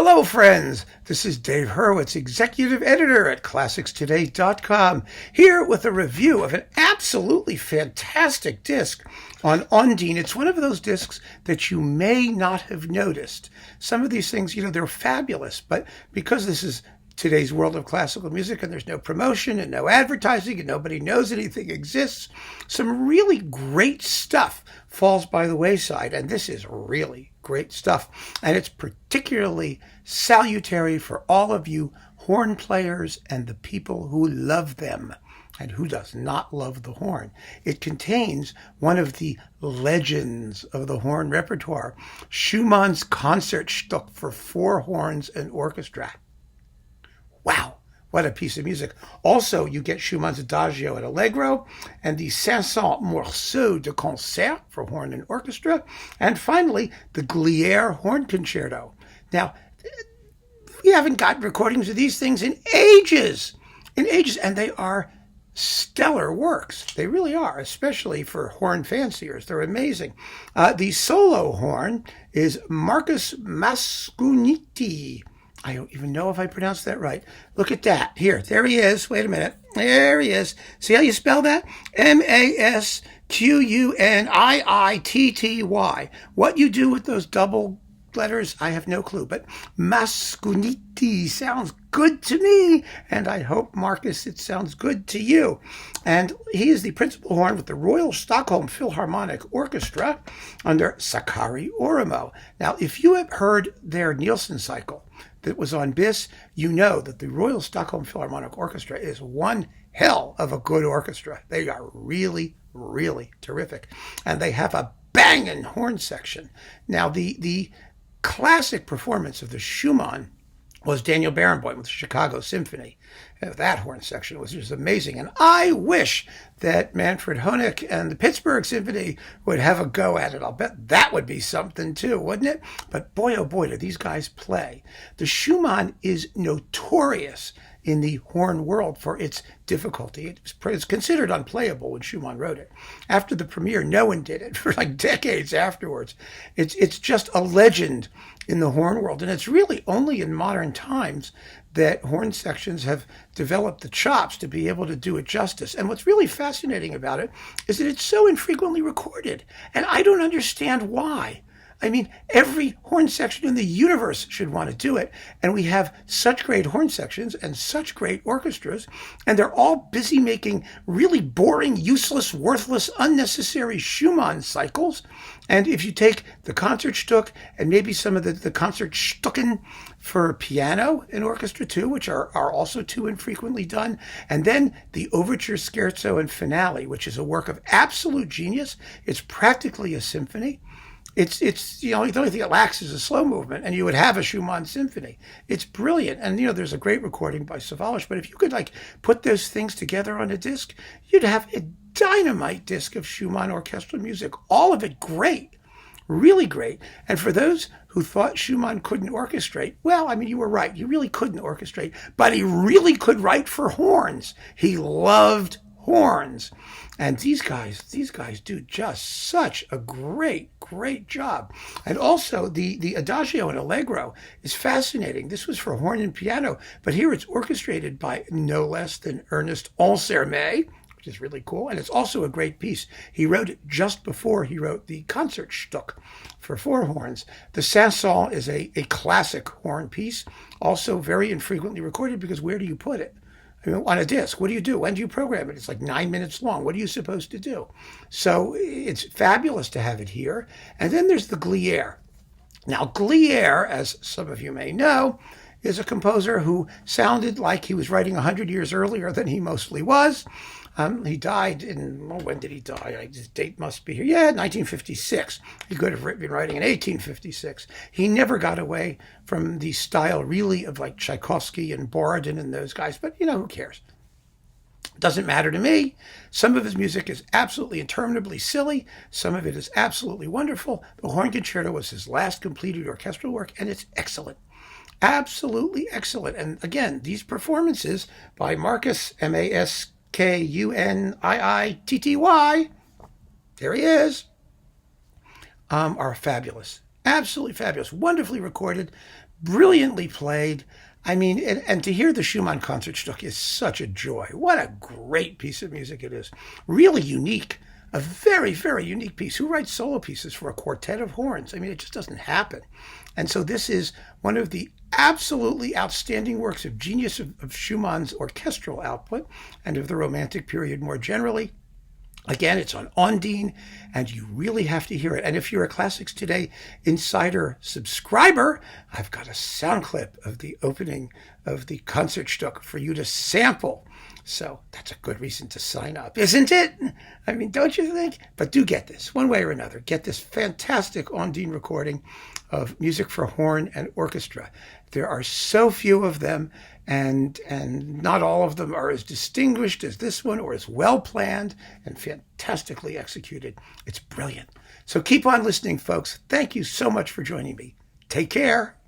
Hello, friends. This is Dave Hurwitz, executive editor at ClassicsToday.com, here with a review of an absolutely fantastic disc on Ondine. It's one of those discs that you may not have noticed. Some of these things, they're fabulous, but because this is today's world of classical music and there's no promotion and no advertising and nobody knows anything exists, some really great stuff falls by the wayside, and this is really great stuff, and it's particularly salutary for all of you horn players and the people who love them. And who does not love the horn? It contains one of the legends of the horn repertoire, Schumann's Konzertstück for Four Horns and Orchestra. Wow, what a piece of music. Also, you get Schumann's Adagio and Allegro and the Saint-Saëns Morceau de Concert for horn and orchestra. And finally, the Gliere horn concerto. Now, we haven't got recordings of these things in ages, and they are stellar works. They really are, especially for horn fanciers. They're amazing. The solo horn is Markus Maskuniitty. I don't even know if I pronounced that right. Look at that. Here, there he is. Wait a minute. There he is. See how you spell that? Maskuniitty. What you do with those double letters, I have no clue. But Maskuniitty sounds good to me. And I hope, Marcus, it sounds good to you. And he is the principal horn with the Royal Stockholm Philharmonic Orchestra under Sakari Oramo. Now, if you have heard their Nielsen cycle that was on BIS, you know that the Royal Stockholm Philharmonic Orchestra is one hell of a good orchestra. They are really, really terrific. And they have a banging horn section. Now, the classic performance of the Schumann was Daniel Barenboim with the Chicago Symphony. That horn section was just amazing. And I wish that Manfred Honeck and the Pittsburgh Symphony would have a go at it. I'll bet that would be something too, wouldn't it? But boy, oh boy, do these guys play. The Schumann is notorious in the horn world for its difficulty. It's considered unplayable when Schumann wrote it. After the premiere, no one did it for like decades afterwards. It's just a legend in the horn world. And it's really only in modern times that horn sections have developed the chops to be able to do it justice. And what's really fascinating about it is that it's so infrequently recorded. And I don't understand why. I mean, every horn section in the universe should want to do it. And we have such great horn sections and such great orchestras, and they're all busy making really boring, useless, worthless, unnecessary Schumann cycles. And if you take the Konzertstück and maybe some of the Konzertstücken for piano and orchestra too, which are also too infrequently done, and then the Overture, Scherzo, and Finale, which is a work of absolute genius. It's practically a symphony. It's the only thing it lacks is a slow movement, and you would have a Schumann symphony. It's brilliant. And, there's a great recording by Savalas, but if you could, put those things together on a disc, you'd have a dynamite disc of Schumann orchestral music. All of it great, really great. And for those who thought Schumann couldn't orchestrate, well, you were right. He really couldn't orchestrate, but he really could write for horns. He loved horns. And these guys do just such a great job. And also the Adagio and Allegro is fascinating. This was for horn and piano, but here it's orchestrated by no less than Ernest Ansermet, which is really cool. And it's also a great piece. He wrote it just before he wrote the Konzertstück for four horns. The Saint-Saëns is a classic horn piece, also very infrequently recorded, because where do you put it? On a disc, what do you do? When do you program it? It's like 9 minutes long. What are you supposed to do? So it's fabulous to have it here. And then there's the Gliere. Now, Gliere, as some of you may know, is a composer who sounded like he was writing 100 years earlier than he mostly was. He died when did he die? His date must be here. Yeah, 1956. He could have been writing in 1856. He never got away from the style, really, of like Tchaikovsky and Borodin and those guys. But, who cares? Doesn't matter to me. Some of his music is absolutely interminably silly. Some of it is absolutely wonderful. The Horn Concerto was his last completed orchestral work, and it's excellent. Absolutely excellent. And again, these performances by Markus, Maskuniitty, there he is, are fabulous. Absolutely fabulous. Wonderfully recorded. brilliantly played. I mean, and to hear the Schumann Konzertstück is such a joy. What a great piece of music it is. Really unique. A very, very unique piece. Who writes solo pieces for a quartet of horns? I mean, it just doesn't happen. And so this is one of the absolutely outstanding works of genius of Schumann's orchestral output and of the Romantic period more generally. Again, it's on Ondine, and you really have to hear it. And if you're a Classics Today Insider subscriber, I've got a sound clip of the opening of the Konzertstück for you to sample. So that's a good reason to sign up, isn't it? I mean, don't you think? But do get this, one way or another. Get this fantastic Ondine recording of music for horn and orchestra. There are so few of them, and not all of them are as distinguished as this one or as well planned and fantastically executed. It's brilliant. So keep on listening, folks. Thank you so much for joining me. Take care.